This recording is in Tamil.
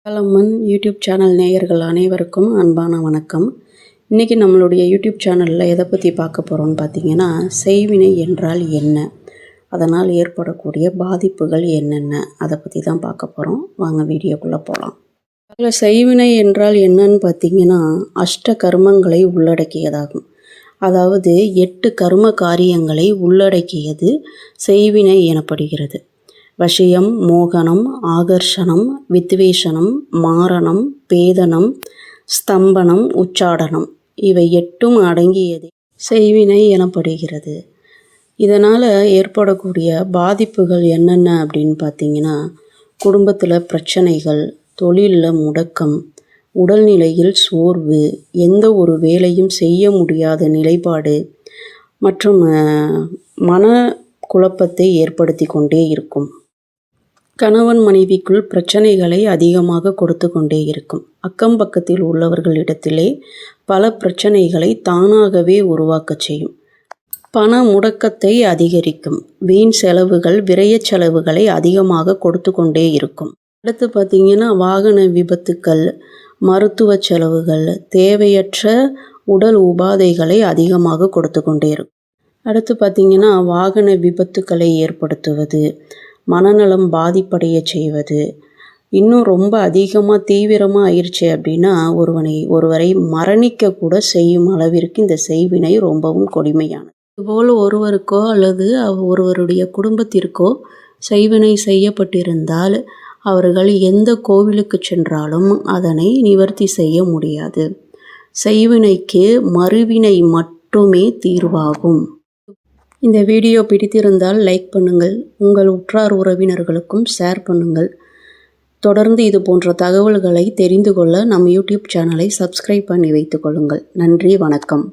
கலம்மன் யூடியூப் சேனல் நேயர்கள் அனைவருக்கும் அன்பான வணக்கம். இன்றைக்கி நம்மளுடைய யூடியூப் சேனலில் எதை பற்றி பார்க்க போகிறோம்னு பார்த்தீங்கன்னா, செய்வினை என்றால் என்ன, அதனால் ஏற்படக்கூடிய பாதிப்புகள் என்னென்ன, அதை பற்றி தான் பார்க்க போகிறோம். வாங்க வீடியோக்குள்ளே போகலாம். அதில் செய்வினை என்றால் என்னன்னு பார்த்தீங்கன்னா, அஷ்ட கர்மங்களை உள்ளடக்கியதாகும். அதாவது 8 கர்ம காரியங்களை உள்ளடக்கியது செய்வினை எனப்படுகிறது. வசியம், மோகனம், ஆகர்ஷணம், வித்வேஷனம், மாரணம், பேதனம், ஸ்தம்பனம், உச்சாடனம் இவை 8ம் அடங்கியதே செய்வினை எனப்படுகிறது. இதனால் ஏற்படக்கூடிய பாதிப்புகள் என்னென்ன அப்படின்னு பார்த்தீங்கன்னா, குடும்பத்தில் பிரச்சனைகள், தொழிலில் முடக்கம், உடல்நிலையில் சோர்வு, எந்த ஒரு வேலையும் செய்ய முடியாத நிலைப்பாடு மற்றும் மன குழப்பத்தை ஏற்படுத்தி கொண்டே இருக்கும். கணவன் மனைவிக்குள் பிரச்சனைகளை அதிகமாக கொடுத்து கொண்டே இருக்கும். அக்கம் பக்கத்தில் உள்ளவர்களிடத்திலே பல பிரச்சனைகளை தானாகவே உருவாக்க செய்யும். பண முடக்கத்தை அதிகரிக்கும். வீண் செலவுகள், விரய செலவுகளை அதிகமாக கொடுத்து கொண்டே இருக்கும். அடுத்து பார்த்திங்கன்னா, வாகன விபத்துக்கள், மருத்துவ செலவுகள், தேவையற்ற உடல் உபாதைகளை அதிகமாக கொடுத்து கொண்டே இருக்கும். அடுத்து பார்த்திங்கன்னா, வாகன விபத்துக்களை ஏற்படுத்துவது, மனநலம் பாதிப்படைய செய்வது, இன்னும் ரொம்ப அதிகமாக தீவிரமாக ஆயிடுச்சு அப்படின்னா ஒருவரை மரணிக்க கூட செய்யும் அளவிற்கு இந்த செய்வினை ரொம்பவும் கொடுமையானது. இதுபோல் ஒருவருக்கோ அல்லது ஒருவருடைய குடும்பத்திற்கோ செய்வினை செய்யப்பட்டிருந்தால் அவர்கள் எந்த கோவிலுக்கு சென்றாலும் அதனை நிவர்த்தி செய்ய முடியாது. செய்வினைக்கு மறுவினை மட்டுமே தீர்வாகும். இந்த வீடியோ பிடித்திருந்தால் லைக் பண்ணுங்கள். உங்கள் உற்றார் உறவினர்களுக்கும் ஷேர் பண்ணுங்கள். தொடர்ந்து இது போன்ற தகவல்களை தெரிந்து கொள்ள நம் யூடியூப் சேனலை சப்ஸ்கிரைப் பண்ணி வைத்துக் கொள்ளுங்கள். நன்றி, வணக்கம்.